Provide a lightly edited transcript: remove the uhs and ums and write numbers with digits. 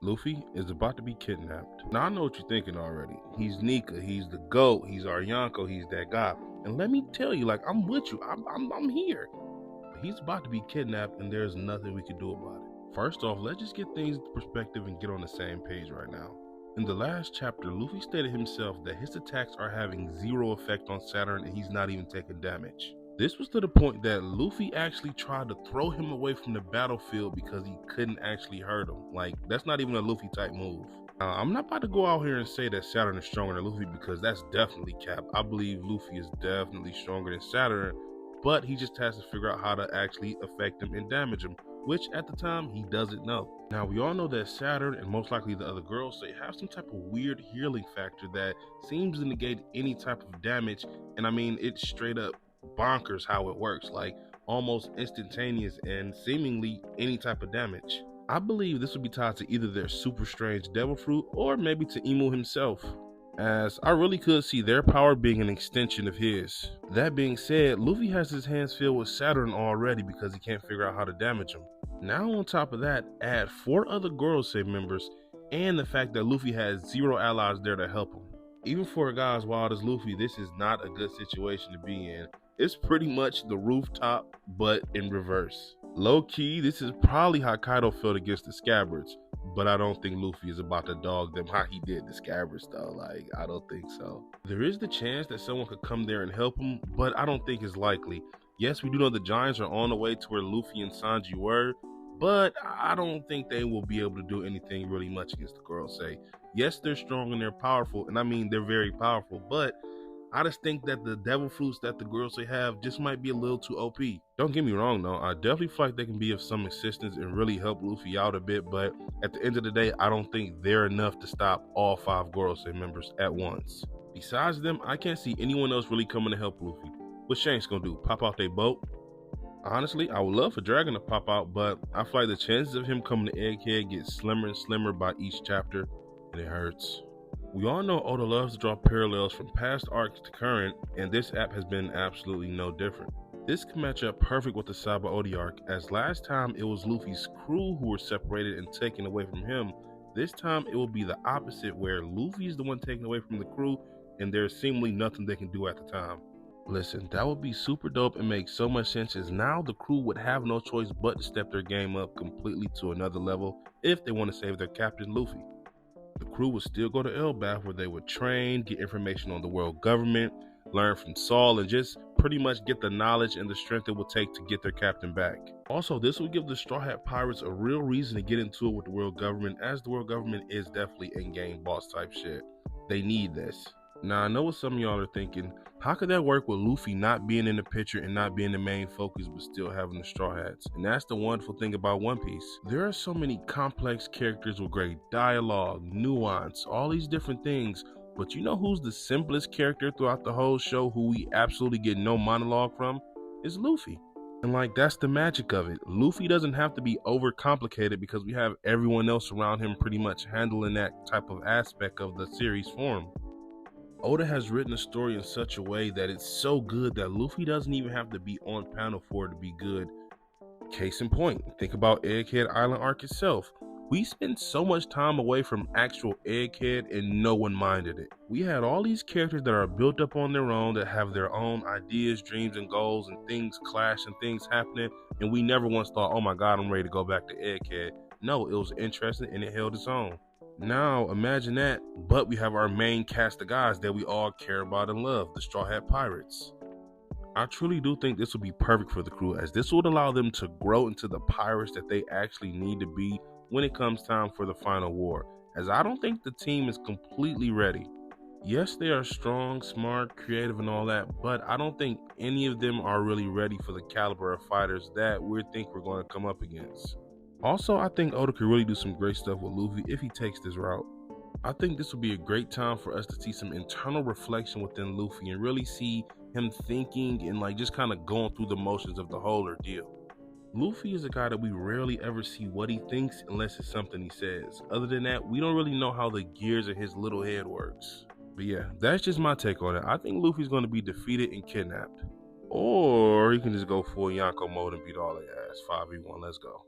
Luffy is about to be kidnapped. Now I know what you're thinking already. He's Nika, he's the GOAT, he's our Yonko, he's that guy. And let me tell you, like, I'm with you, I'm here. But he's about to be kidnapped and there's nothing we can do about it. First off, let's just get things into perspective and get on the same page right now. In the last chapter, Luffy stated himself that his attacks are having zero effect on Saturn and he's not even taking damage. This was to the point that Luffy actually tried to throw him away from the battlefield because he couldn't actually hurt him. Like, that's not even a Luffy type move. I'm not about to go out here and say that Saturn is stronger than Luffy because that's definitely cap. I believe Luffy is definitely stronger than Saturn, but he just has to figure out how to actually affect him and damage him, which at the time he doesn't know. Now we all know that Saturn and most likely the other girls, they have some type of weird healing factor that seems to negate any type of damage, and I mean it's straight up bonkers how it works, like almost instantaneous and seemingly any type of damage. I believe this would be tied to either their super strange devil fruit or maybe to Emu himself, as I really could see their power being an extension of his. That being said, Luffy has his hands filled with Saturn already because he can't figure out how to damage him. Now on top of that, add 4 other gorosei members and the fact that Luffy has 0 allies there to help him. Even for a guy as wild as Luffy, this is not a good situation to be in. It's pretty much the rooftop, but in reverse. Low key, this is probably how Kaido felt against the Scabbards, but I don't think Luffy is about to dog them how he did the Scabbards though. Like, I don't think so. There is the chance that someone could come there and help him, but I don't think it's likely. Yes, we do know the Giants are on the way to where Luffy and Sanji were, but I don't think they will be able to do anything really much against the gorosei. Yes, they're strong and they're powerful, and I mean they're very powerful, but I just think that the devil fruits that the gorosei have just might be a little too OP. Don't get me wrong though, I definitely feel like they can be of some assistance and really help Luffy out a bit, but at the end of the day, I don't think they're enough to stop all 5 gorosei members at once. Besides them, I can't see anyone else really coming to help Luffy. What Shanks gonna do, pop out their boat? Honestly, I would love for Dragon to pop out, but I feel like the chances of him coming to Egghead get slimmer and slimmer by each chapter, and it hurts. We all know Oda loves to draw parallels from past arcs to current, and this app has been absolutely no different. This can match up perfect with the Saba Odi arc, as last time it was Luffy's crew who were separated and taken away from him. This time it will be the opposite, where Luffy is the one taken away from the crew, and there's seemingly nothing they can do at the time. Listen, that would be super dope and make so much sense, as now the crew would have no choice but to step their game up completely to another level if they want to save their captain Luffy. The crew would still go to Elbaf, where they would train, get information on the world government, learn from Saul, and just pretty much get the knowledge and the strength it would take to get their captain back. Also, this would give the Straw Hat Pirates a real reason to get into it with the world government, as the world government is definitely in-game boss type shit. They need this. Now, I know what some of y'all are thinking. How could that work with Luffy not being in the picture and not being the main focus but still having the Straw Hats? And that's the wonderful thing about One Piece. There are so many complex characters with great dialogue, nuance, all these different things. But you know who's the simplest character throughout the whole show who we absolutely get no monologue from? Is Luffy. And like, that's the magic of it. Luffy doesn't have to be overcomplicated because we have everyone else around him pretty much handling that type of aspect of the series for him. Oda has written a story in such a way that it's so good that Luffy doesn't even have to be on panel for it to be good. Case in point, think about Egghead Island arc itself. We spent so much time away from actual Egghead and no one minded it. We had all these characters that are built up on their own, that have their own ideas, dreams, and goals, and things clash and things happening, and we never once thought, oh my god, I'm ready to go back to Egghead. No, it was interesting and it held its own. Now, imagine that, but we have our main cast of guys that we all care about and love, the Straw Hat Pirates. I truly do think this would be perfect for the crew, as this would allow them to grow into the pirates that they actually need to be when it comes time for the final war, as I don't think the team is completely ready. Yes, they are strong, smart, creative, and all that, but I don't think any of them are really ready for the caliber of fighters that we think we're going to come up against. Also, I think Oda could really do some great stuff with Luffy if he takes this route. I think this would be a great time for us to see some internal reflection within Luffy and really see him thinking and like just kind of going through the motions of the whole ordeal. Luffy is a guy that we rarely ever see what he thinks unless it's something he says. Other than that, we don't really know how the gears in his little head works. But yeah, that's just my take on it. I think Luffy's going to be defeated and kidnapped. Or he can just go full Yonko mode and beat all their ass. 5v1, let's go.